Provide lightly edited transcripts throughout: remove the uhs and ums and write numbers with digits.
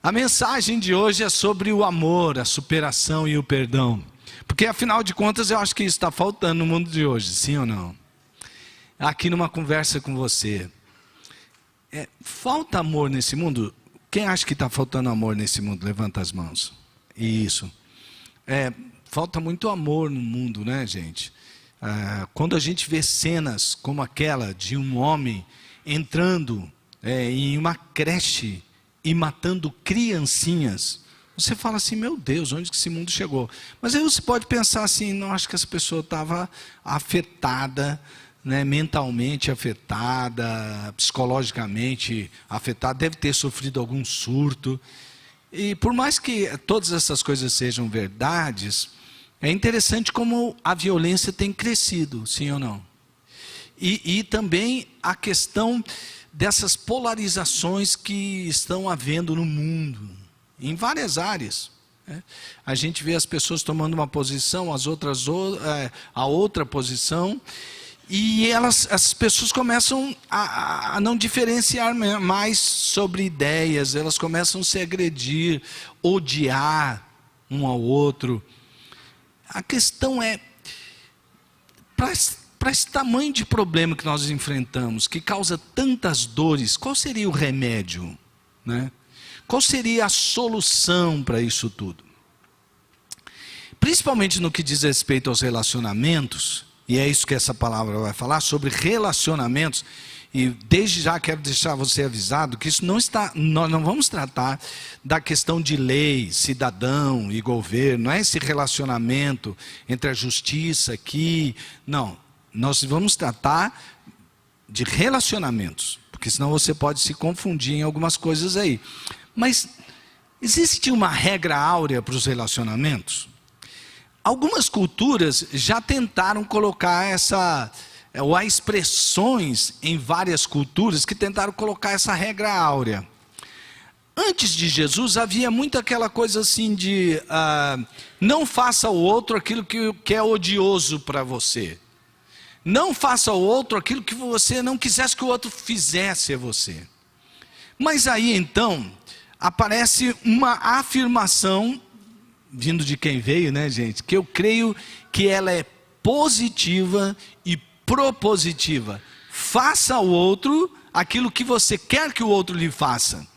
A mensagem de hoje é sobre o amor, a superação e o perdão. Porque afinal de contas eu acho que isso está faltando no mundo de hoje, sim ou não? Aqui numa conversa com você. Falta amor nesse mundo? Quem acha que está faltando amor nesse mundo? Levanta as mãos. Isso. Falta muito amor no mundo, né, gente? Quando a gente vê cenas como aquela de um homem entrando em uma creche e matando criancinhas, você fala assim, meu Deus, onde que esse mundo chegou? Mas aí você pode pensar assim, não, acho que essa pessoa estava afetada, né, mentalmente afetada, psicologicamente afetada, deve ter sofrido algum surto. E por mais que todas essas coisas sejam verdades, é interessante como a violência tem crescido, sim ou não? E também a questão dessas polarizações que estão havendo no mundo, em várias áreas. A gente vê as pessoas tomando uma posição, as outras a outra posição, e as pessoas começam a não diferenciar mais sobre ideias, elas começam a se agredir, odiar um ao outro. A questão é, para esse tamanho de problema que nós enfrentamos, que causa tantas dores, qual seria o remédio, né? Qual seria a solução para isso tudo? Principalmente no que diz respeito aos relacionamentos, e é isso que essa palavra vai falar, sobre relacionamentos, e desde já quero deixar você avisado que isso nós não vamos tratar da questão de lei, cidadão e governo, não é esse relacionamento entre a justiça aqui, não. Nós vamos tratar de relacionamentos, porque senão você pode se confundir em algumas coisas aí. Mas existe uma regra áurea para os relacionamentos? Algumas culturas já tentaram colocar ou há expressões em várias culturas que tentaram colocar essa regra áurea. Antes de Jesus havia muito aquela coisa assim de não faça ao outro aquilo que é odioso para você. Não faça ao outro aquilo que você não quisesse que o outro fizesse a você. Mas aí então aparece uma afirmação, vindo de quem veio, né, gente? Que eu creio que ela é positiva e propositiva. Faça ao outro aquilo que você quer que o outro lhe faça.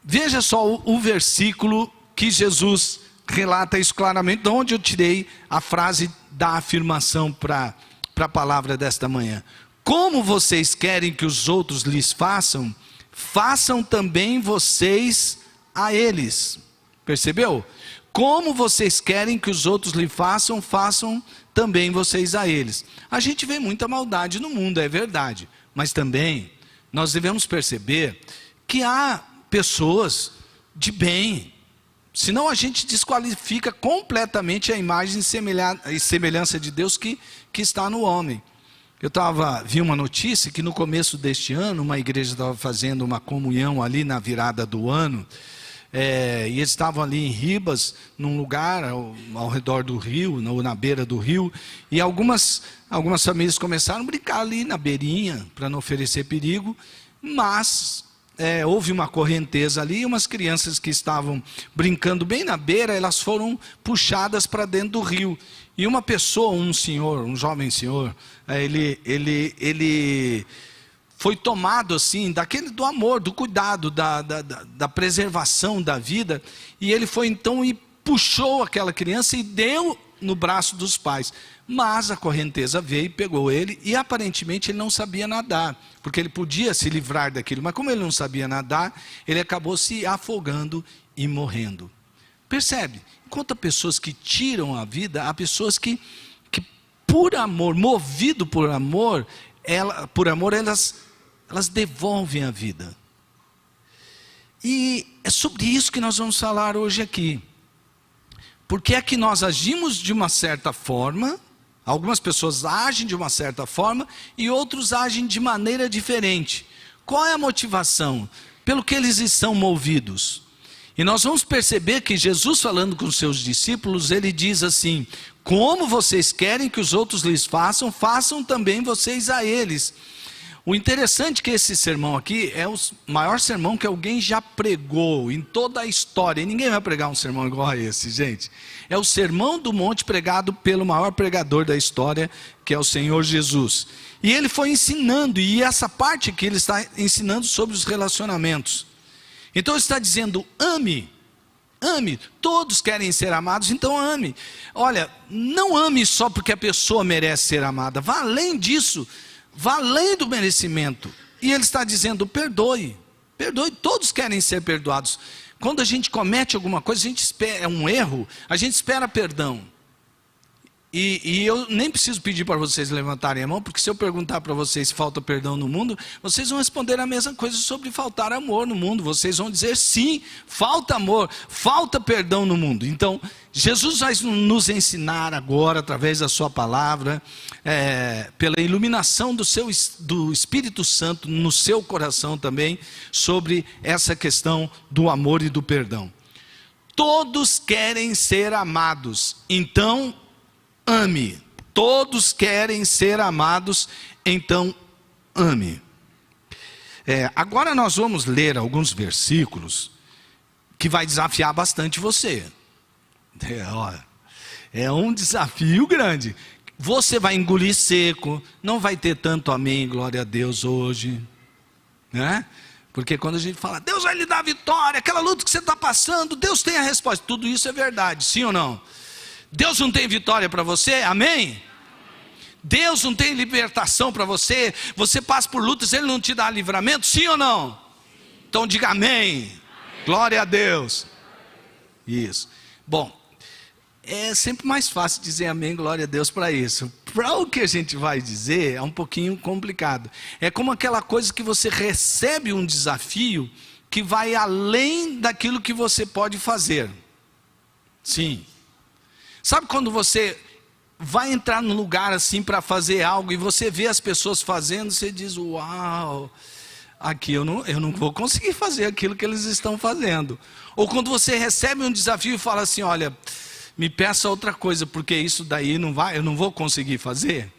Veja só o versículo que Jesus relata isso claramente, de onde eu tirei a frase da afirmação para a palavra desta manhã. Como vocês querem que os outros lhes façam, façam também vocês a eles. Percebeu? Como vocês querem que os outros lhe façam, façam também vocês a eles. A gente vê muita maldade no mundo, é verdade. Mas também nós devemos perceber que há pessoas de bem. Senão a gente desqualifica completamente a imagem e semelhança de Deus que está no homem. Eu vi uma notícia que no começo deste ano, uma igreja estava fazendo uma comunhão ali na virada do ano, e eles estavam ali em Ribas, num lugar ao redor do rio, na beira do rio, e algumas famílias começaram a brincar ali na beirinha, para não oferecer perigo, mas houve uma correnteza ali, e umas crianças que estavam brincando bem na beira, elas foram puxadas para dentro do rio. E uma pessoa, um jovem senhor, ele foi tomado assim, do amor, do cuidado, da preservação da vida, e ele foi então e puxou aquela criança e deu no braço dos pais. Mas a correnteza veio e pegou ele, e aparentemente ele não sabia nadar, porque ele podia se livrar daquilo, mas como ele não sabia nadar, ele acabou se afogando e morrendo. Percebe? Enquanto há pessoas que tiram a vida, há pessoas que por amor, movido por amor, elas devolvem a vida. E é sobre isso que nós vamos falar hoje aqui. Porque é que nós agimos de uma certa forma, algumas pessoas agem de uma certa forma e outros agem de maneira diferente. Qual é a motivação? Pelo que eles estão movidos. E nós vamos perceber que Jesus, falando com os seus discípulos, ele diz assim: como vocês querem que os outros lhes façam, façam também vocês a eles. O interessante é que esse sermão aqui é o maior sermão que alguém já pregou em toda a história. E ninguém vai pregar um sermão igual a esse, gente. É o Sermão do Monte pregado pelo maior pregador da história, que é o Senhor Jesus. E ele foi ensinando, e essa parte aqui ele está ensinando sobre os relacionamentos. Então ele está dizendo, ame. Ame, todos querem ser amados, então ame. Olha, não ame só porque a pessoa merece ser amada. Vá além disso. Vá além do merecimento. E ele está dizendo, perdoe. Perdoe, todos querem ser perdoados. Quando a gente comete alguma coisa, a gente espera, é um erro, a gente espera perdão. E eu nem preciso pedir para vocês levantarem a mão, porque se eu perguntar para vocês se falta perdão no mundo, vocês vão responder a mesma coisa sobre faltar amor no mundo. Vocês vão dizer sim, falta amor, falta perdão no mundo. Então, Jesus vai nos ensinar agora, através da sua palavra, pela iluminação do Espírito Santo no seu coração também, sobre essa questão do amor e do perdão. Todos querem ser amados, então ame. Todos querem ser amados, então ame. Agora nós vamos ler alguns versículos que vai desafiar bastante você. É um desafio grande. Você vai engolir seco, não vai ter tanto amém, glória a Deus hoje, né? Porque quando a gente fala, Deus vai lhe dar a vitória, aquela luta que você está passando, Deus tem a resposta. Tudo isso é verdade, sim ou não? Deus não tem vitória para você, amém? Deus não tem libertação para você, você passa por lutas, Ele não te dá livramento, sim ou não? Então diga amém, glória a Deus. Isso. Bom, é sempre mais fácil dizer amém, glória a Deus para isso. Para o que a gente vai dizer é um pouquinho complicado. É como aquela coisa que você recebe um desafio que vai além daquilo que você pode fazer. Sim. Sabe quando você vai entrar num lugar assim para fazer algo e você vê as pessoas fazendo, você diz, uau, aqui eu não vou conseguir fazer aquilo que eles estão fazendo. Ou quando você recebe um desafio e fala assim, olha, me peça outra coisa, porque isso daí eu não vou conseguir fazer.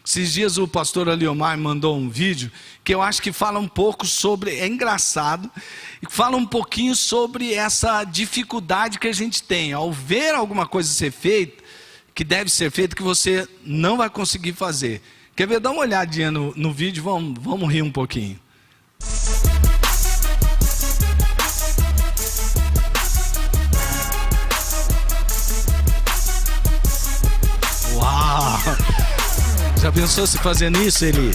Esses dias o pastor Aliomar mandou um vídeo que eu acho que fala um pouco sobre, é engraçado, fala um pouquinho sobre essa dificuldade que a gente tem ao ver alguma coisa ser feita, que deve ser feita, que você não vai conseguir fazer. Quer ver? Dá uma olhadinha no vídeo, vamos rir um pouquinho. Uau! Já pensou se fazendo isso, Eli?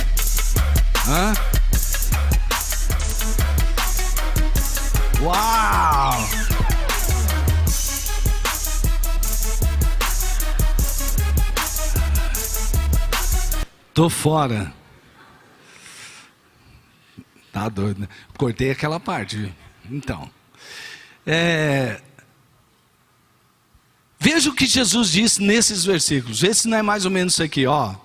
Hã? Uau! Tô fora. Tá doido, né? Cortei aquela parte, viu? Então. Veja o que Jesus disse nesses versículos. Esse não é mais ou menos isso aqui, ó.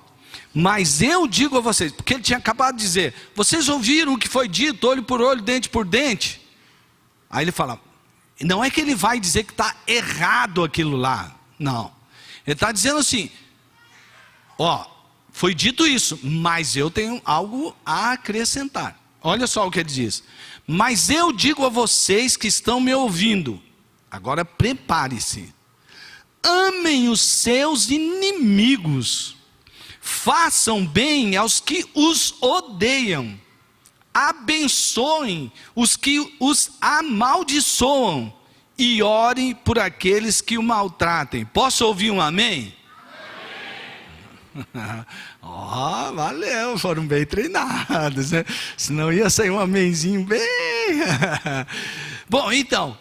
Mas eu digo a vocês, porque ele tinha acabado de dizer, vocês ouviram o que foi dito, olho por olho, dente por dente. Aí ele fala, não é que ele vai dizer que está errado aquilo lá, não. Ele está dizendo assim, ó, foi dito isso, mas eu tenho algo a acrescentar. Olha só o que ele diz. Mas eu digo a vocês que estão me ouvindo, agora prepare-se, amem os seus inimigos, façam bem aos que os odeiam, abençoem os que os amaldiçoam e orem por aqueles que o maltratem. Posso ouvir um amém? Ó, valeu, foram bem treinados, né? Senão ia sair um amenzinho bem. Bom, então,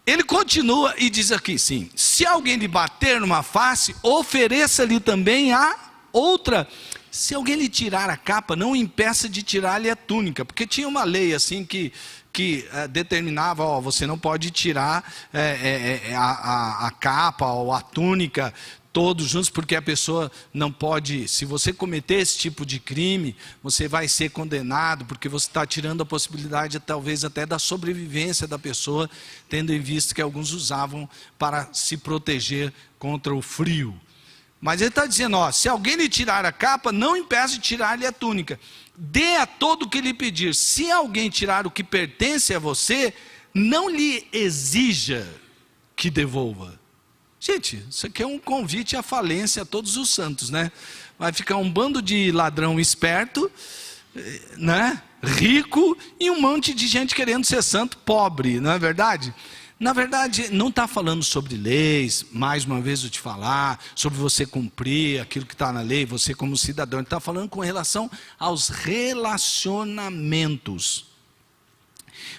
ele continua e diz aqui, sim, se alguém lhe bater numa face, ofereça-lhe também a outra. Se alguém lhe tirar a capa, não impeça de tirar-lhe a túnica, porque tinha uma lei assim que determinava, ó, você não pode tirar a capa ou a túnica todos juntos, porque a pessoa não pode, se você cometer esse tipo de crime, você vai ser condenado, porque você está tirando a possibilidade, talvez até da sobrevivência da pessoa, tendo em vista que alguns usavam para se proteger contra o frio. Mas ele está dizendo, ó, se alguém lhe tirar a capa, não impeça de tirar-lhe a túnica. Dê a todo o que lhe pedir. Se alguém tirar o que pertence a você, não lhe exija que devolva. Gente, isso aqui é um convite à falência a todos os santos, né? Vai ficar um bando de ladrão esperto, né? Rico, e um monte de gente querendo ser santo, pobre, não é verdade? Na verdade, não está falando sobre leis, mais uma vez eu te falar, sobre você cumprir aquilo que está na lei, você como cidadão. Ele está falando com relação aos relacionamentos.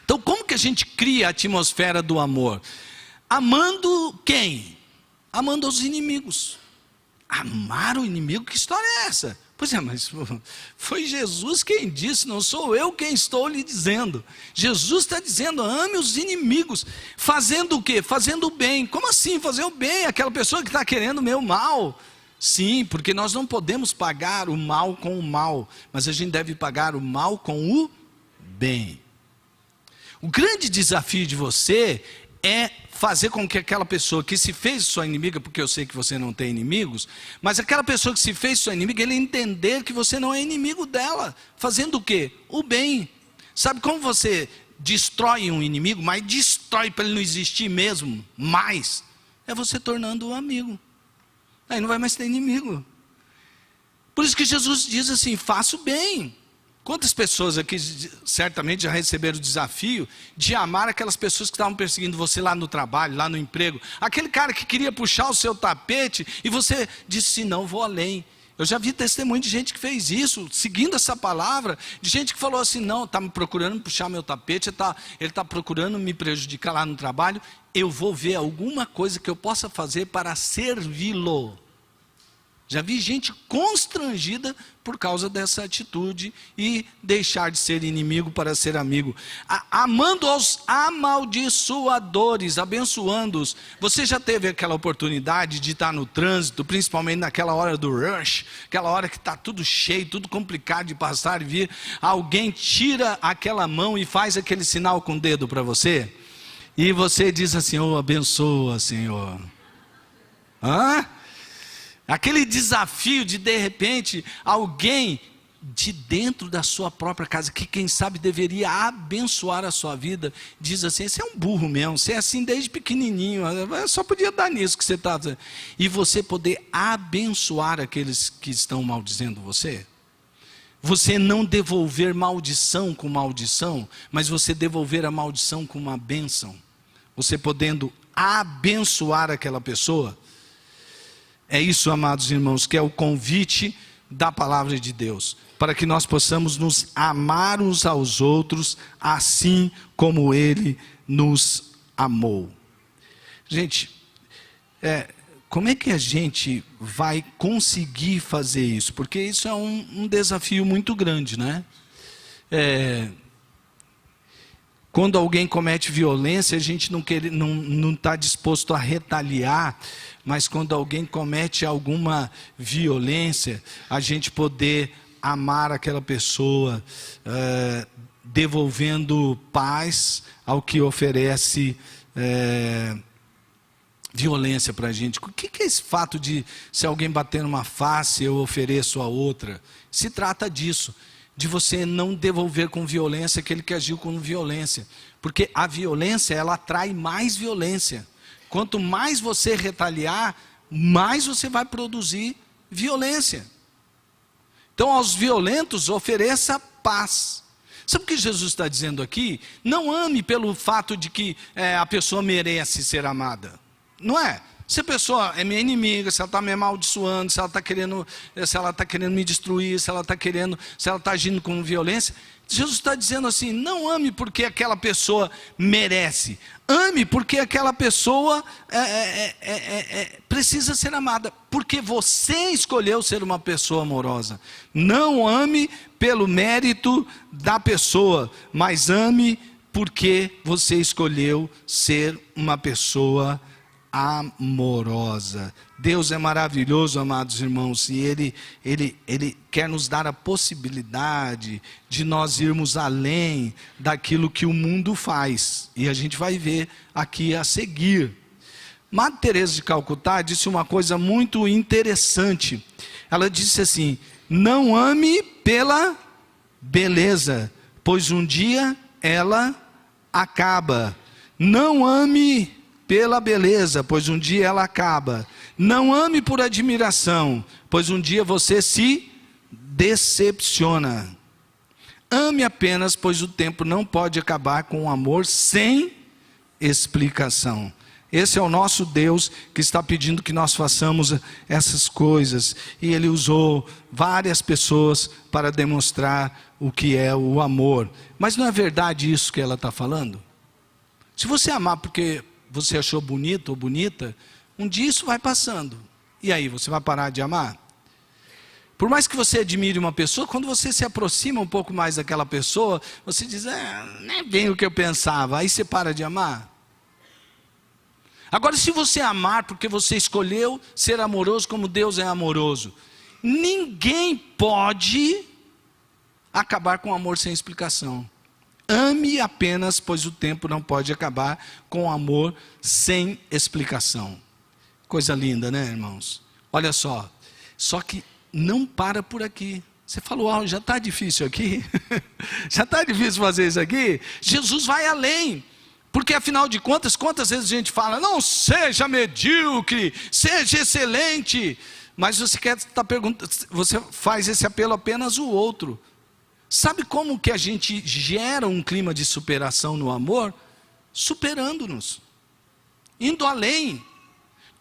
Então, como que a gente cria a atmosfera do amor? Amando quem? Amando os inimigos. Amar o inimigo? Que história é essa? Pois é, mas foi Jesus quem disse, não sou eu quem estou lhe dizendo. Jesus está dizendo, ame os inimigos. Fazendo o quê? Fazendo o bem. Como assim fazer o bem? Aquela pessoa que está querendo o meu mal. Sim, porque nós não podemos pagar o mal com o mal, mas a gente deve pagar o mal com o bem. O grande desafio de você é fazer com que aquela pessoa que se fez sua inimiga, porque eu sei que você não tem inimigos, mas aquela pessoa que se fez sua inimiga, ele entender que você não é inimigo dela, fazendo o quê? O bem. Sabe como você destrói um inimigo, mas destrói para ele não existir mesmo, mais? É você tornando-o amigo. Aí não vai mais ter inimigo. Por isso que Jesus diz assim, faça o bem. Quantas pessoas aqui certamente já receberam o desafio de amar aquelas pessoas que estavam perseguindo você lá no trabalho, lá no emprego? Aquele cara que queria puxar o seu tapete e você disse assim, não, vou além. Eu já vi testemunho de gente que fez isso, seguindo essa palavra, de gente que falou assim, não, está me procurando puxar meu tapete, ele está procurando me prejudicar lá no trabalho, eu vou ver alguma coisa que eu possa fazer para servi-lo. Já vi gente constrangida por causa dessa atitude e deixar de ser inimigo para ser amigo. Amando aos amaldiçoadores, abençoando-os. Você já teve aquela oportunidade de estar no trânsito, principalmente naquela hora do rush, aquela hora que está tudo cheio, tudo complicado de passar e vir. Alguém tira aquela mão e faz aquele sinal com o dedo para você. E você diz assim, oh, abençoa, Senhor. Hã? Aquele desafio de repente, alguém de dentro da sua própria casa, que quem sabe deveria abençoar a sua vida, diz assim, você é um burro mesmo, você é assim desde pequenininho, só podia dar nisso que você está fazendo. E você poder abençoar aqueles que estão maldizendo você. Você não devolver maldição com maldição, mas você devolver a maldição com uma bênção. Você podendo abençoar aquela pessoa. É isso, amados irmãos, que é o convite da palavra de Deus, para que nós possamos nos amar uns aos outros, assim como Ele nos amou. Gente, como é que a gente vai conseguir fazer isso? Porque isso é um desafio muito grande, né? Quando alguém comete violência, a gente não está disposto a retaliar, mas quando alguém comete alguma violência, a gente poder amar aquela pessoa, devolvendo paz ao que oferece violência para a gente. O que é esse fato de, se alguém bater numa face, eu ofereço a outra? Se trata disso. De você não devolver com violência aquele que agiu com violência. Porque a violência, ela atrai mais violência. Quanto mais você retaliar, mais você vai produzir violência. Então, aos violentos, ofereça paz. Sabe o que Jesus está dizendo aqui? Não ame pelo fato de que a pessoa merece ser amada. Não é? Se a pessoa é minha inimiga, se ela está me amaldiçoando, se ela está querendo me destruir, se ela está agindo com violência, Jesus está dizendo assim, não ame porque aquela pessoa merece, ame porque aquela pessoa precisa ser amada, porque você escolheu ser uma pessoa amorosa. Não ame pelo mérito da pessoa, mas ame porque você escolheu ser uma pessoa amorosa. Deus é maravilhoso, amados irmãos, e Ele quer nos dar a possibilidade de nós irmos além daquilo que o mundo faz, e a gente vai ver aqui a seguir. Madre Teresa de Calcutá disse uma coisa muito interessante. Ela disse assim: não ame pela beleza, pois um dia ela acaba. Não ame pela beleza, pois um dia ela acaba. Não ame por admiração, pois um dia você se decepciona. Ame apenas, pois o tempo não pode acabar com um amor sem explicação. Esse é o nosso Deus que está pedindo que nós façamos essas coisas. E Ele usou várias pessoas para demonstrar o que é o amor. Mas não é verdade isso que ela está falando? Se você amar porque você achou bonito ou bonita, um dia isso vai passando. E aí, você vai parar de amar? Por mais que você admire uma pessoa, quando você se aproxima um pouco mais daquela pessoa, você diz, não é bem o que eu pensava. Aí você para de amar. Agora, se você amar porque você escolheu ser amoroso como Deus é amoroso, ninguém pode acabar com o amor sem explicação. Ame apenas, pois o tempo não pode acabar com o amor sem explicação. Coisa linda, né, irmãos? Olha só, só que não para por aqui. Você falou, já está difícil aqui? Já está difícil fazer isso aqui? Jesus vai além. Porque afinal de contas, quantas vezes a gente fala, não seja medíocre, seja excelente. Mas você quer estar perguntando, você faz esse apelo apenas o outro. Sabe como que a gente gera um clima de superação no amor? Superando-nos, indo além.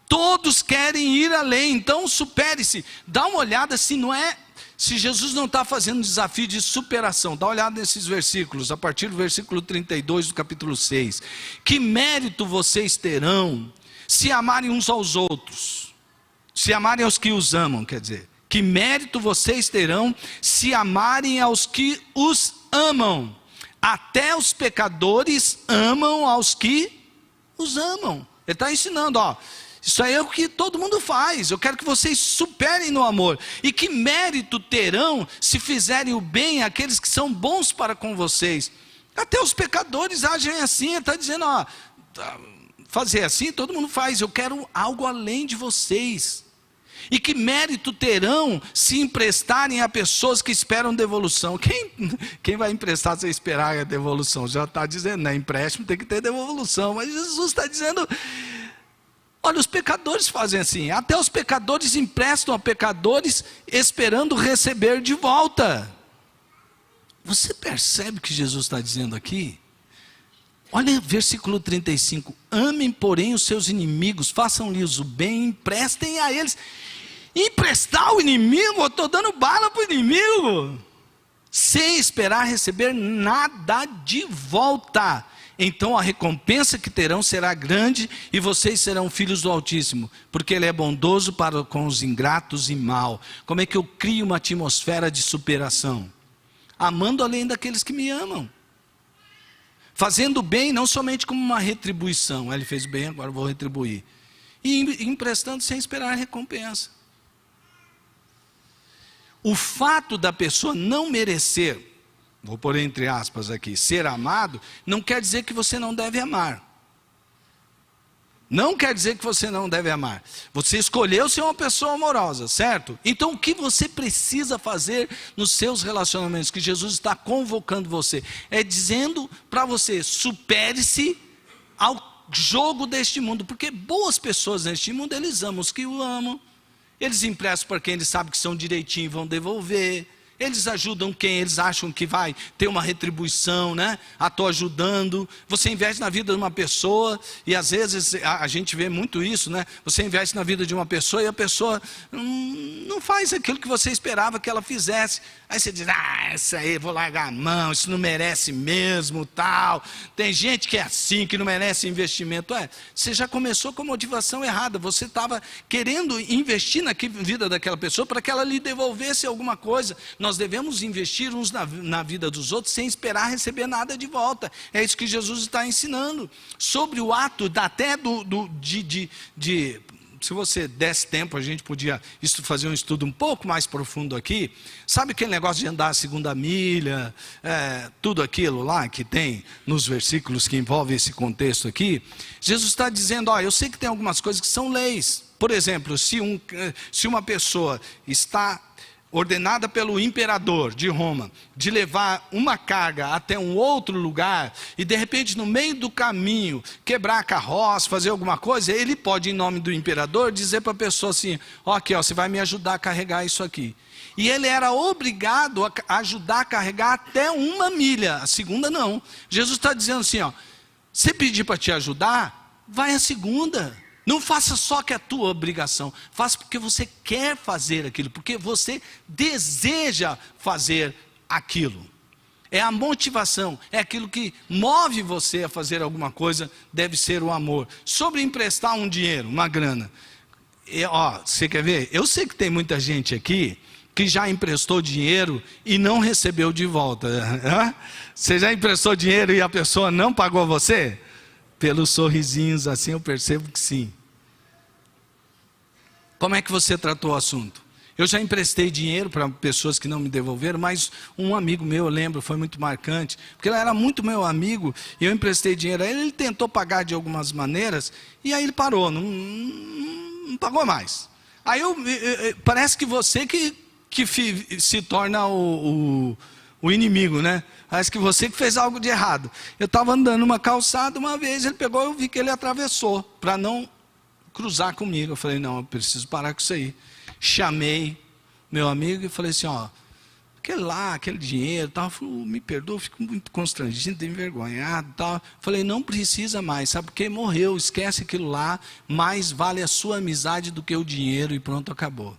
Todos querem ir além, então supere-se. Dá uma olhada se Jesus não está fazendo um desafio de superação. Dá uma olhada nesses versículos, a partir do versículo 32 do capítulo 6. Que mérito vocês terão se amarem uns aos outros? Se amarem aos que os amam, quer dizer. Que mérito vocês terão se amarem aos que os amam? Até os pecadores amam aos que os amam. Ele está ensinando, isso aí é o que todo mundo faz. Eu quero que vocês superem no amor. E que mérito terão se fizerem o bem àqueles que são bons para com vocês? Até os pecadores agem assim. Ele está dizendo, fazer assim todo mundo faz. Eu quero algo além de vocês. E que mérito terão se emprestarem a pessoas que esperam devolução? Quem vai emprestar sem esperar a devolução? Já está dizendo, né? Empréstimo tem que ter devolução. Mas Jesus está dizendo, olha, os pecadores fazem assim. Até os pecadores emprestam a pecadores esperando receber de volta. Você percebe o que Jesus está dizendo aqui? Olha versículo 35. Amem, porém, os seus inimigos, façam-lhes o bem, emprestem a eles. Emprestar o inimigo? Eu estou dando bala para o inimigo, sem esperar receber nada de volta. Então a recompensa que terão será grande, e vocês serão filhos do Altíssimo, porque Ele é bondoso para com os ingratos e mau. Como é que eu crio uma atmosfera de superação? Amando além daqueles que me amam. Fazendo bem não somente como uma retribuição. Ele fez bem, agora eu vou retribuir. E emprestando sem esperar a recompensa. O fato da pessoa não merecer, vou pôr entre aspas aqui, ser amado, não quer dizer que você não deve amar. Não quer dizer que você não deve amar. Você escolheu ser uma pessoa amorosa, certo? Então o que você precisa fazer nos seus relacionamentos, que Jesus está convocando você, é dizendo para você, supere-se ao jogo deste mundo. Porque boas pessoas neste mundo, eles amam os que o amam. Eles emprestam para quem eles sabem que são direitinho e vão devolver. Eles ajudam quem eles acham que vai ter uma retribuição, né? Estou ajudando. Você investe na vida de uma pessoa, e às vezes a gente vê muito isso, né? Você investe na vida de uma pessoa e a pessoa não faz aquilo que você esperava que ela fizesse. Aí você diz, isso aí, vou largar a mão, isso não merece mesmo, tal. Tem gente que é assim, que não merece investimento. Você já começou com a motivação errada. Você estava querendo investir na vida daquela pessoa para que ela lhe devolvesse alguma coisa. Nós devemos investir uns na vida dos outros sem esperar receber nada de volta. É isso que Jesus está ensinando. Sobre o ato até se você desse tempo, a gente podia fazer um estudo um pouco mais profundo aqui. Sabe aquele negócio de andar a segunda milha, tudo aquilo lá que tem nos versículos que envolve esse contexto aqui? Jesus está dizendo, eu sei que tem algumas coisas que são leis. Por exemplo, se uma pessoa está ordenada pelo imperador de Roma, de levar uma carga até um outro lugar, e de repente no meio do caminho, quebrar a carroça, fazer alguma coisa, ele pode, em nome do imperador, dizer para a pessoa assim, aqui, você vai me ajudar a carregar isso aqui. E ele era obrigado a ajudar a carregar até 1 milha, a segunda não. Jesus está dizendo assim, se pedir para te ajudar, vai a segunda. Não faça só que é a tua obrigação, faça porque você quer fazer aquilo, porque você deseja fazer aquilo. É a motivação, é aquilo que move você a fazer alguma coisa, deve ser o amor. Sobre emprestar um dinheiro, uma grana. Você quer ver? Eu sei que tem muita gente aqui que já emprestou dinheiro e não recebeu de volta. Você já emprestou dinheiro e a pessoa não pagou você? Pelos sorrisinhos assim eu percebo que sim. Como é que você tratou o assunto? Eu já emprestei dinheiro para pessoas que não me devolveram, mas um amigo meu, eu lembro, foi muito marcante, porque ele era muito meu amigo, e eu emprestei dinheiro a ele, ele tentou pagar de algumas maneiras, e aí ele parou, não pagou mais. Aí parece que você que se torna o inimigo, né? Parece que você que fez algo de errado. Eu estava andando numa calçada uma vez, ele pegou, eu vi que ele atravessou, para não cruzar comigo. Eu falei, não, eu preciso parar com isso aí. Chamei meu amigo e falei assim, aquele dinheiro, tal. Falei, me perdoa, fico muito constrangido, envergonhado, tal. Falei, não precisa mais, sabe por quê? Morreu, esquece aquilo lá, mais vale a sua amizade do que o dinheiro e pronto, acabou.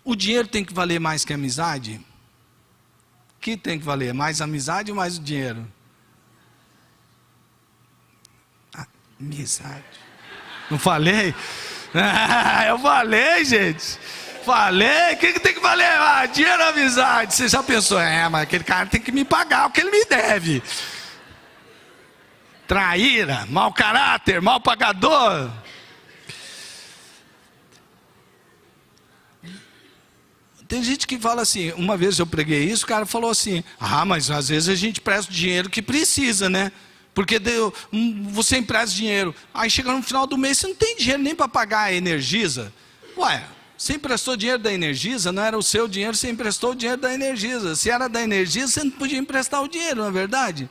O dinheiro tem que valer mais que a amizade? O que tem que valer? Mais a amizade ou mais o dinheiro? Amizade. Não falei? Eu falei, gente. Falei, o que tem que valer? Dinheiro ou amizade? Você já pensou, mas aquele cara tem que me pagar o que ele me deve. Traíra, mau caráter, mal pagador. Tem gente que fala assim, uma vez eu preguei isso, o cara falou assim, mas às vezes a gente presta o dinheiro que precisa, né? Porque você empresta dinheiro, aí chega no final do mês, você não tem dinheiro nem para pagar a Energisa. Você emprestou dinheiro da Energisa, não era o seu dinheiro, você emprestou o dinheiro da Energisa. Se era da Energisa, você não podia emprestar o dinheiro, não é verdade?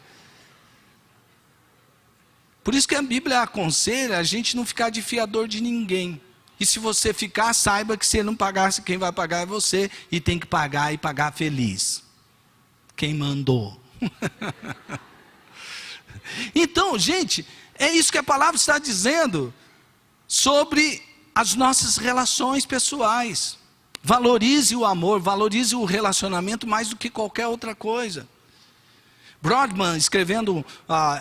Por isso que a Bíblia aconselha a gente não ficar de fiador de ninguém. E se você ficar, saiba que se ele não pagasse, quem vai pagar é você. E tem que pagar e pagar feliz. Quem mandou? Então, gente, é isso que a palavra está dizendo sobre as nossas relações pessoais. Valorize o amor, valorize o relacionamento mais do que qualquer outra coisa. Brodman, escrevendo,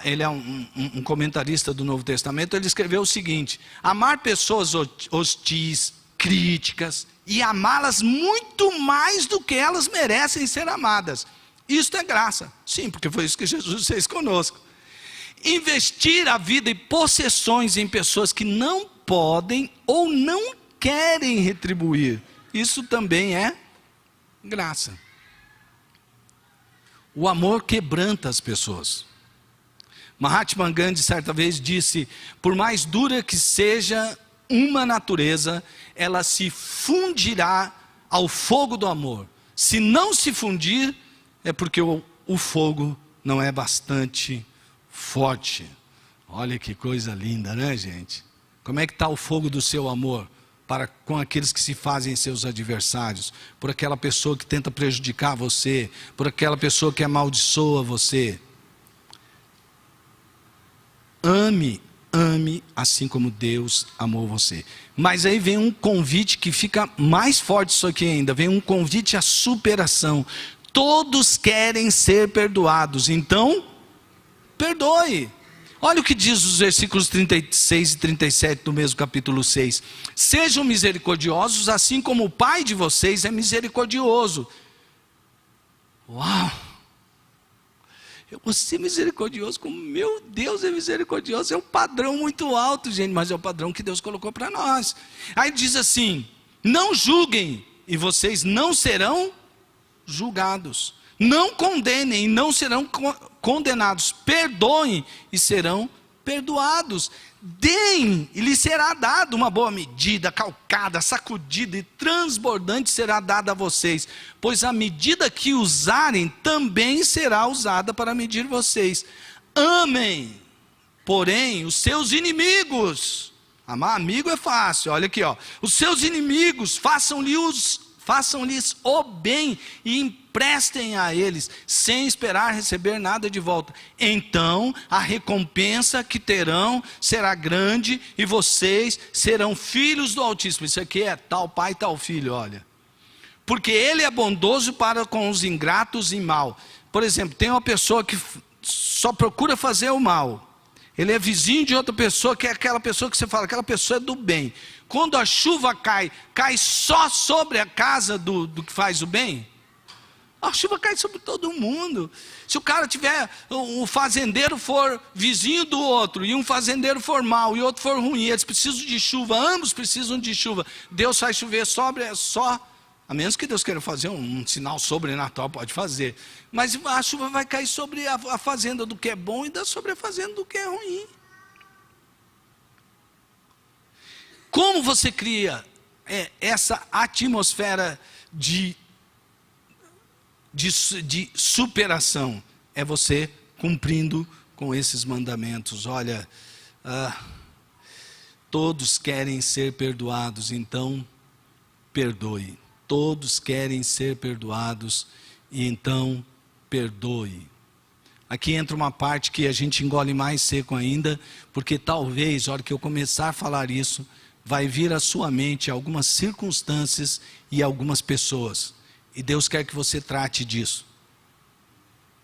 ele é um comentarista do Novo Testamento, ele escreveu o seguinte: amar pessoas hostis, críticas, e amá-las muito mais do que elas merecem ser amadas. Isto é graça. Sim, porque foi isso que Jesus fez conosco. Investir a vida e possessões em pessoas que não podem ou não querem retribuir, isso também é graça. O amor quebranta as pessoas. Mahatma Gandhi certa vez disse, por mais dura que seja uma natureza, ela se fundirá ao fogo do amor. Se não se fundir, é porque o fogo não é bastante forte. Olha que coisa linda, né, gente? Como é que está o fogo do seu amor para com aqueles que se fazem seus adversários, por aquela pessoa que tenta prejudicar você, por aquela pessoa que amaldiçoa você? Ame assim como Deus amou você. Mas aí vem um convite que fica mais forte isso aqui ainda, vem um convite à superação. Todos querem ser perdoados, então perdoe. Olha o que diz os versículos 36 e 37 do mesmo capítulo 6. Sejam misericordiosos, assim como o Pai de vocês é misericordioso. Uau! Eu vou ser misericordioso como meu Deus é misericordioso. É um padrão muito alto, gente, mas é o padrão que Deus colocou para nós. Aí diz assim: não julguem e vocês não serão julgados. Não condenem e não serão condenados. Perdoem e serão perdoados. Deem e lhes será dado uma boa medida, calcada, sacudida e transbordante será dada a vocês, pois a medida que usarem também será usada para medir vocês. Amem, porém, os seus inimigos. Amar amigo é fácil, olha aqui, ó. Os seus inimigos, façam-lhes o bem e emprestem a eles, sem esperar receber nada de volta. Então a recompensa que terão será grande e vocês serão filhos do Altíssimo. Isso aqui é tal pai, tal filho, olha. Porque ele é bondoso para com os ingratos e mal. Por exemplo, tem uma pessoa que só procura fazer o mal. Ele é vizinho de outra pessoa, que é aquela pessoa que você fala, aquela pessoa é do bem. Quando a chuva cai só sobre a casa do que faz o bem? A chuva cai sobre todo mundo. Se o cara tiver, o fazendeiro for vizinho do outro, e um fazendeiro for mau, e outro for ruim, eles precisam de chuva, ambos precisam de chuva. Deus faz chover só, a menos que Deus queira fazer um sinal sobrenatural, pode fazer. Mas a chuva vai cair sobre a fazenda do que é bom e sobre a fazenda do que é ruim. Como você cria essa atmosfera de superação? É você cumprindo com esses mandamentos. Olha, todos querem ser perdoados, então perdoe. Todos querem ser perdoados, e então perdoe. Aqui entra uma parte que a gente engole mais seco ainda, porque talvez, na hora que eu começar a falar isso, vai vir à sua mente algumas circunstâncias e algumas pessoas. E Deus quer que você trate disso.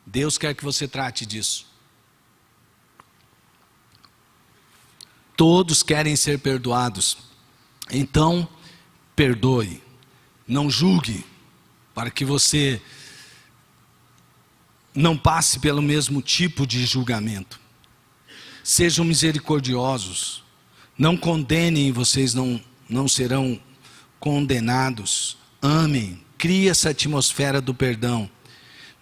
Deus quer que você trate disso. Todos querem ser perdoados. Então, perdoe. Não julgue, para que você não passe pelo mesmo tipo de julgamento. Sejam misericordiosos. Não condenem, vocês não serão condenados. Amem, crie essa atmosfera do perdão.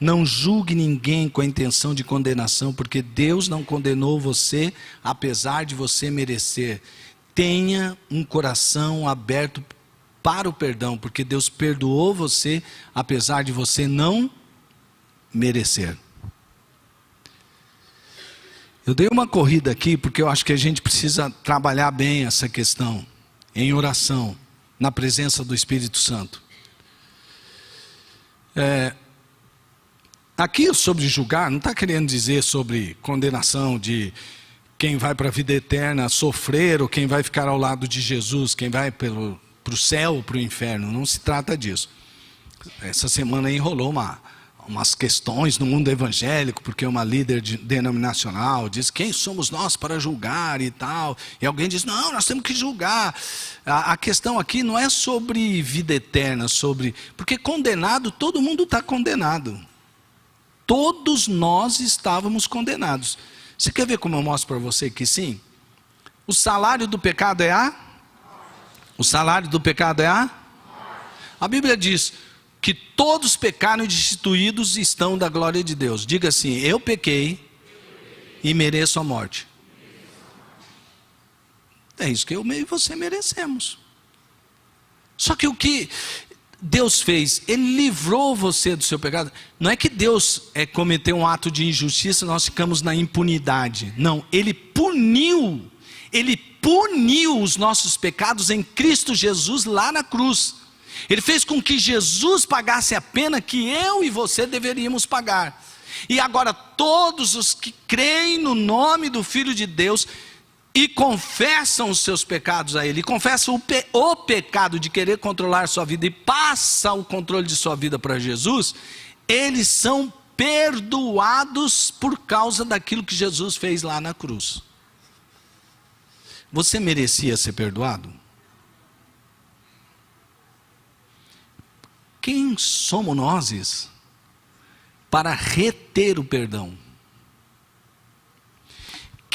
Não julgue ninguém com a intenção de condenação, porque Deus não condenou você, apesar de você merecer. Tenha um coração aberto para o perdão, porque Deus perdoou você, apesar de você não merecer. Eu dei uma corrida aqui, porque eu acho que a gente precisa trabalhar bem essa questão, em oração, na presença do Espírito Santo. Aqui sobre julgar, não está querendo dizer sobre condenação de quem vai para a vida eterna sofrer, ou quem vai ficar ao lado de Jesus, quem vai para o céu ou para o inferno. Não se trata disso. Essa semana aí rolou umas questões no mundo evangélico, porque uma líder denominacional diz: quem somos nós para julgar e tal, e alguém diz: não, nós temos que julgar. A questão aqui não é sobre vida eterna, porque condenado, todo mundo está condenado. Todos nós estávamos condenados. Você quer ver como eu mostro para você que sim? O salário do pecado é O salário do pecado é A Bíblia diz que todos pecaram e destituídos estão da glória de Deus. Diga assim: eu pequei e mereço a morte. É isso que eu e você merecemos. Só que o que Deus fez, Ele livrou você do seu pecado. Não é que Deus cometeu um ato de injustiça e nós ficamos na impunidade. Não, Ele puniu os nossos pecados em Cristo Jesus lá na cruz. Ele fez com que Jesus pagasse a pena que eu e você deveríamos pagar. E agora todos os que creem no nome do Filho de Deus e confessam os seus pecados a Ele, confessam o pecado de querer controlar sua vida e passa o controle de sua vida para Jesus, eles são perdoados por causa daquilo que Jesus fez lá na cruz. Você merecia ser perdoado? Quem somos nós para reter o perdão?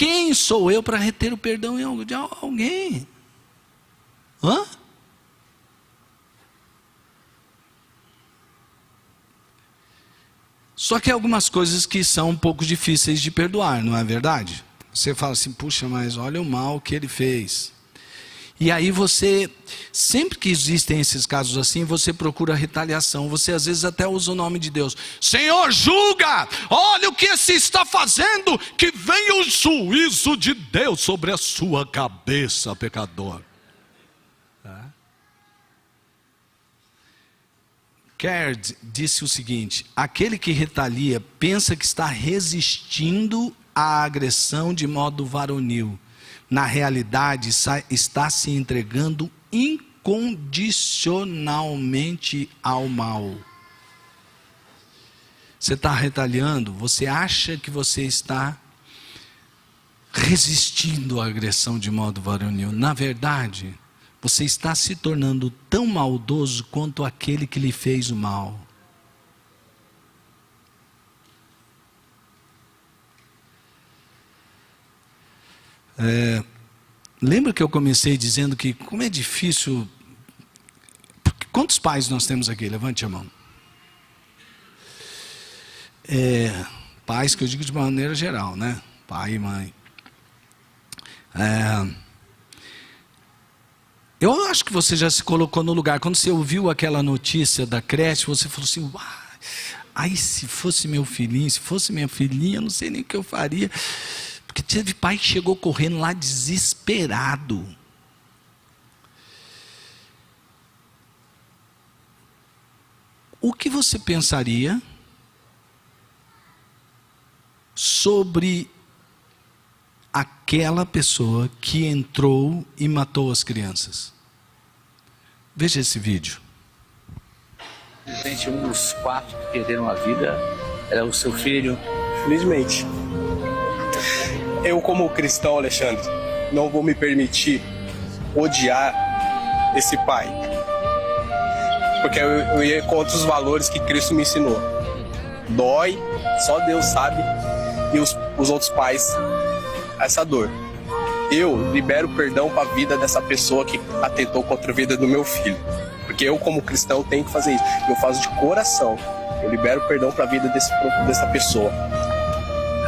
quem sou eu para reter o perdão de alguém? Hã? Só que há algumas coisas que são um pouco difíceis de perdoar, não é verdade? Você fala assim, puxa, mas olha o mal que ele fez. E aí você, sempre que existem esses casos assim, você procura retaliação. Você às vezes até usa o nome de Deus. Senhor, julga! Olha o que esse está fazendo, que venha o juízo de Deus sobre a sua cabeça, pecador. Caird disse o seguinte: aquele que retalia pensa que está resistindo à agressão de modo varonil. Na realidade, está se entregando incondicionalmente ao mal. Você está retaliando, você acha que você está resistindo à agressão de modo varonil. Na verdade, você está se tornando tão maldoso quanto aquele que lhe fez o mal. Lembra que eu comecei dizendo que como é difícil... Quantos pais nós temos aqui? Levante a mão. Pais que eu digo de maneira geral, né? Pai e mãe. Eu acho que você já se colocou no lugar. Quando você ouviu aquela notícia da creche, você falou assim, uau, aí se fosse meu filhinho, se fosse minha filhinha, eu não sei nem o que eu faria. Porque teve pai que chegou correndo lá desesperado. O que você pensaria sobre aquela pessoa que entrou e matou as crianças? Veja esse vídeo. Infelizmente, um dos 4 que perderam a vida era o seu filho. Felizmente. Eu, como cristão, Alexandre, não vou me permitir odiar esse pai. Porque eu ia contra os valores que Cristo me ensinou. Dói, só Deus sabe, e os outros pais, essa dor. Eu libero perdão para a vida dessa pessoa que atentou contra a vida do meu filho. Porque eu, como cristão, tenho que fazer isso. Eu faço de coração. Eu libero perdão para a vida dessa pessoa.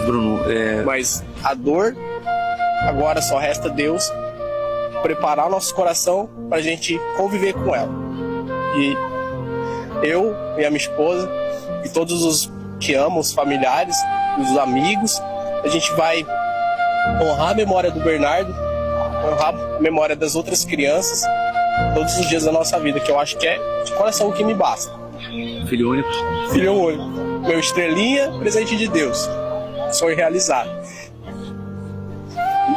Bruno, Mas a dor, agora só resta Deus preparar o nosso coração para a gente conviver com ela. E eu e a minha esposa e todos os que amam, os familiares, os amigos, a gente vai honrar a memória do Bernardo, honrar a memória das outras crianças todos os dias da nossa vida, que eu acho que é de coração o que me basta. filho único. Filho único, meu estrelinha, presente de Deus, sonho realizado.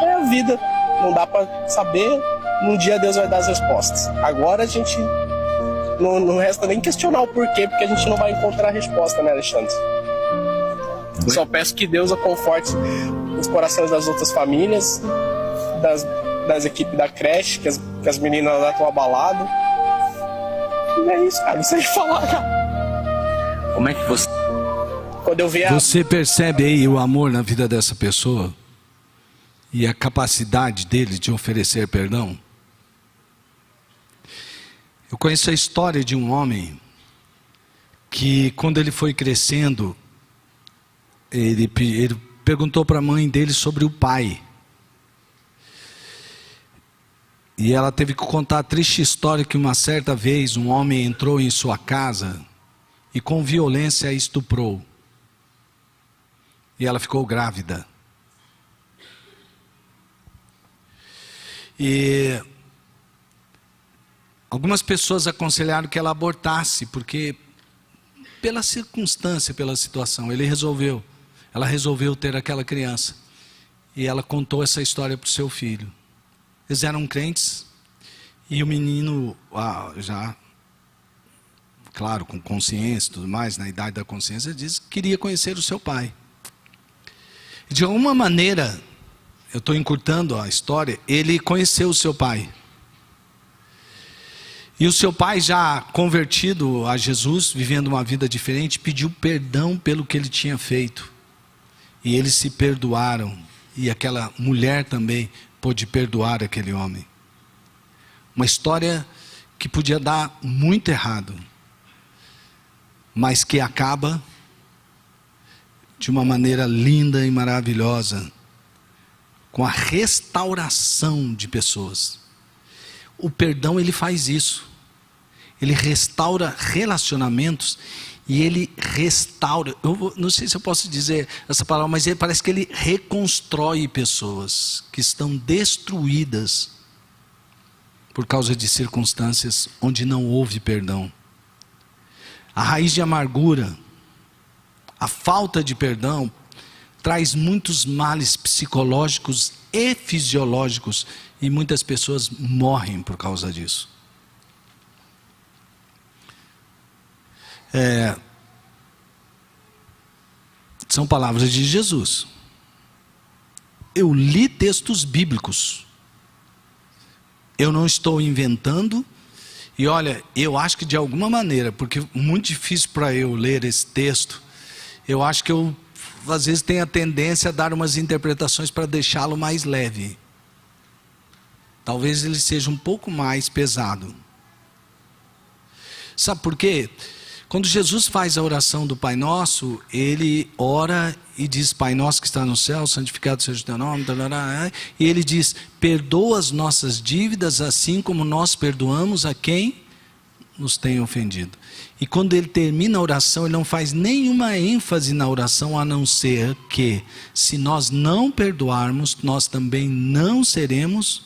É a vida, não dá para saber, num dia Deus vai dar as respostas. Agora a gente não resta nem questionar o porquê, porque a gente não vai encontrar a resposta, né, Alexandre? Só peço que Deus a conforte os corações das outras famílias, das equipes da creche, que as meninas lá estão abaladas. E é isso, cara, não sei o que falar, cara. Como é que você... Quando eu vi Você percebe aí o amor na vida dessa pessoa? E a capacidade dele de oferecer perdão? Eu conheço a história de um homem que, quando ele foi crescendo, ele perguntou para a mãe dele sobre o pai. E ela teve que contar a triste história que uma certa vez um homem entrou em sua casa e com violência a estuprou. E ela ficou grávida. E algumas pessoas aconselharam que ela abortasse, porque pela circunstância, pela situação, ela resolveu ter aquela criança. E ela contou essa história para o seu filho. Eles eram crentes, e o menino, já, claro, com consciência e tudo mais, na idade da consciência, disse que queria conhecer o seu pai. E de alguma maneira, eu estou encurtando a história, ele conheceu o seu pai. E o seu pai, já convertido a Jesus, vivendo uma vida diferente, pediu perdão pelo que ele tinha feito. E eles se perdoaram. e aquela mulher também pôde perdoar aquele homem. Uma história que podia dar muito errado, mas que acaba de uma maneira linda e maravilhosa, com a restauração de pessoas. O perdão, ele faz isso. Ele restaura relacionamentos e ele restaura, não sei se eu posso dizer essa palavra, mas parece que ele reconstrói pessoas que estão destruídas por causa de circunstâncias onde não houve perdão. A raiz de amargura, a falta de perdão, traz muitos males psicológicos e fisiológicos, e muitas pessoas morrem por causa disso. São palavras de Jesus. Eu li textos bíblicos. Eu não estou inventando. E olha, eu acho que de alguma maneira, porque é muito difícil para eu ler esse texto, eu acho que eu, às vezes, tenho a tendência a dar umas interpretações para deixá-lo mais leve. Talvez ele seja um pouco mais pesado. Sabe por quê? Quando Jesus faz a oração do Pai Nosso, ele ora e diz: Pai Nosso que está no céu, santificado seja o teu nome, e ele diz: perdoa as nossas dívidas, assim como nós perdoamos a quem nos tem ofendido. E quando ele termina a oração, ele não faz nenhuma ênfase na oração, a não ser que, se nós não perdoarmos, nós também não seremos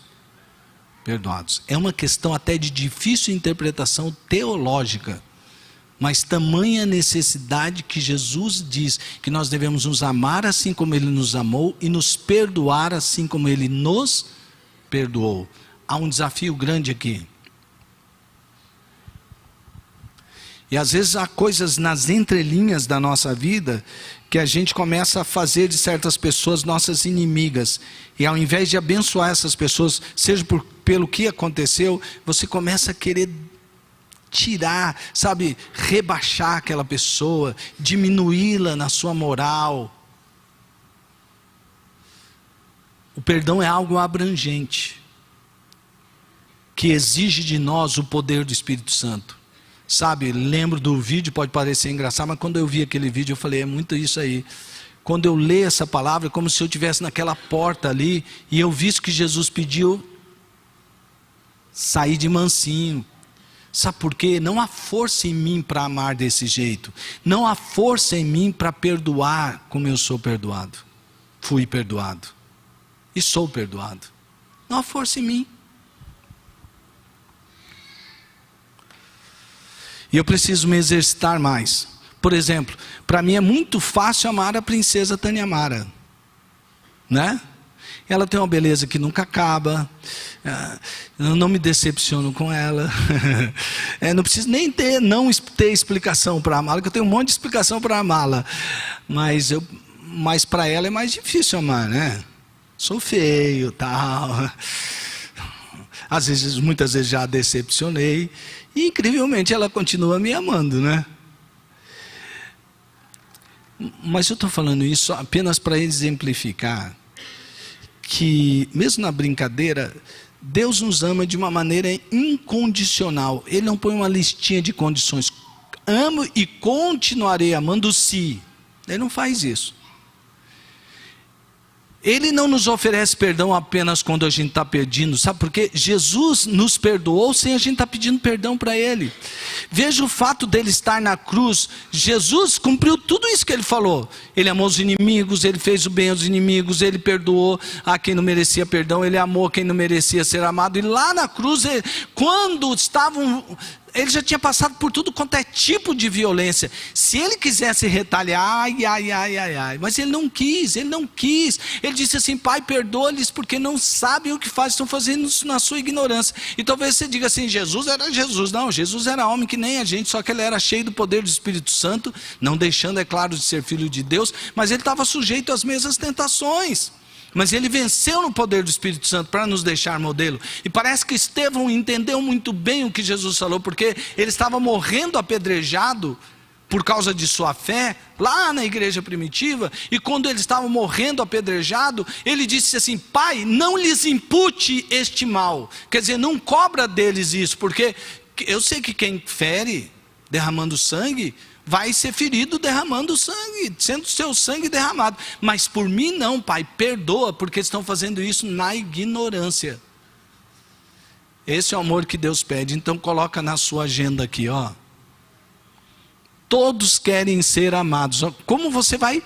perdoados. É uma questão até de difícil interpretação teológica, mas tamanha necessidade que Jesus diz que nós devemos nos amar assim como Ele nos amou e nos perdoar assim como Ele nos perdoou. Há um desafio grande aqui. E às vezes há coisas nas entrelinhas da nossa vida que a gente começa a fazer de certas pessoas nossas inimigas. E ao invés de abençoar essas pessoas, seja pelo que aconteceu, você começa a querer tirar, sabe, rebaixar aquela pessoa, diminuí-la na sua moral. O perdão é algo abrangente, que exige de nós o poder do Espírito Santo. Sabe, lembro do vídeo, pode parecer engraçado, mas quando eu vi aquele vídeo eu falei, é muito isso aí. Quando eu leio essa palavra, é como se eu estivesse naquela porta ali, e eu visse que Jesus pediu, sair de mansinho. Sabe por quê? Não há força em mim para amar desse jeito. Não há força em mim para perdoar como eu sou perdoado. Fui perdoado. E sou perdoado. Não há força em mim. E eu preciso me exercitar mais. Por exemplo, para mim é muito fácil amar a princesa Taniamara, né? Ela tem uma beleza que nunca acaba. Eu não me decepciono com ela. Não preciso nem ter explicação para amá-la, porque eu tenho um monte de explicação para amá-la. Mas para ela é mais difícil amar, né? Sou feio, tal. Muitas vezes já a decepcionei. E incrivelmente ela continua me amando, né? Mas eu estou falando isso apenas para exemplificar que, mesmo na brincadeira, Deus nos ama de uma maneira incondicional. Ele não põe uma listinha de condições. Amo e continuarei amando se. Ele não faz isso. Ele não nos oferece perdão apenas quando a gente está pedindo. Sabe por quê? Jesus nos perdoou sem a gente estar pedindo perdão para Ele. Veja o fato dele estar na cruz. Jesus cumpriu tudo isso que Ele falou. Ele amou os inimigos, Ele fez o bem aos inimigos, Ele perdoou a quem não merecia perdão, Ele amou quem não merecia ser amado. E lá na cruz, quando estavam... Ele já tinha passado por tudo quanto é tipo de violência. Se ele quisesse retaliar, mas ele não quis. Ele disse assim: Pai, perdoa-lhes porque não sabem o que fazem, estão fazendo isso na sua ignorância. E talvez você diga assim: Jesus era Jesus. Não, Jesus era homem que nem a gente, só que ele era cheio do poder do Espírito Santo, não deixando, é claro, de ser filho de Deus, mas ele estava sujeito às mesmas tentações. Mas ele venceu no poder do Espírito Santo para nos deixar modelo. E parece que Estevão entendeu muito bem o que Jesus falou, porque ele estava morrendo apedrejado por causa de sua fé, lá na igreja primitiva, e quando eles estavam morrendo apedrejado, ele disse assim: Pai, não lhes impute este mal. Quer dizer, não cobra deles isso, porque eu sei que quem fere derramando sangue, vai ser ferido derramando sangue, sendo seu sangue derramado. Mas por mim não, Pai, perdoa, porque estão fazendo isso na ignorância. Esse é o amor que Deus pede. Então coloca na sua agenda aqui, ó. Todos querem ser amados. Como você vai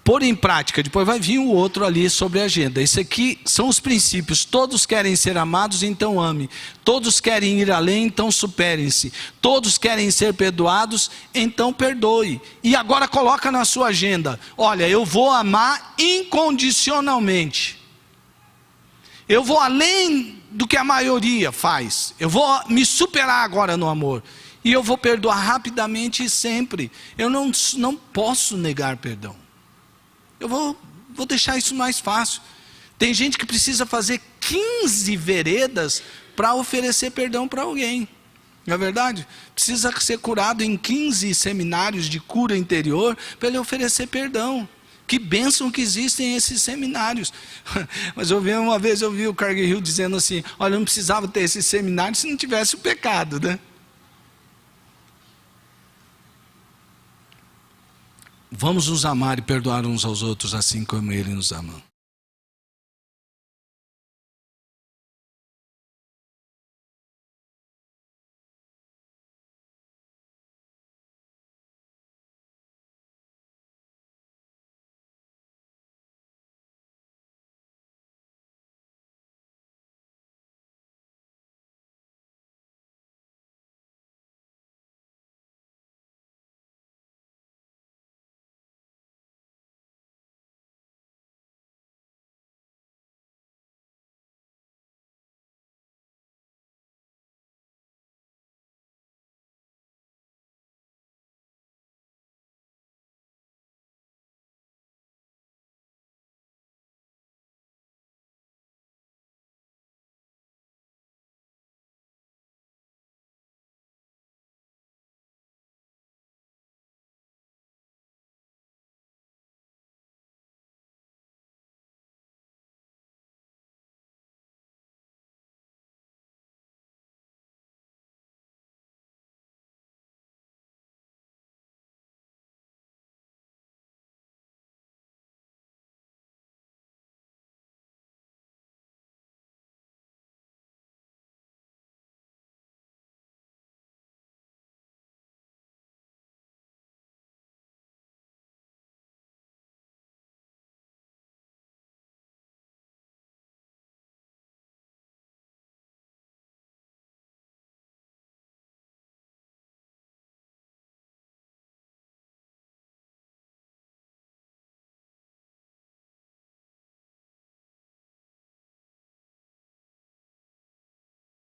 pôr em prática? Depois vai vir o outro ali sobre a agenda. Esse aqui são os princípios. Todos querem ser amados, então ame. Todos querem ir além, então superem-se. Todos querem ser perdoados, então perdoe. E agora coloca na sua agenda: olha, eu vou amar incondicionalmente. Eu vou além do que a maioria faz. Eu vou me superar agora no amor. E eu vou perdoar rapidamente e sempre. Eu não posso negar perdão. Eu vou deixar isso mais fácil. Tem gente que precisa fazer 15 veredas para oferecer perdão para alguém. Não é verdade? Precisa ser curado em 15 seminários de cura interior para ele oferecer perdão. Que bênção que existem esses seminários. Mas uma vez eu vi o Carnegie dizendo assim: olha, não precisava ter esse seminário se não tivesse o pecado, né? Vamos nos amar e perdoar uns aos outros assim como Ele nos ama.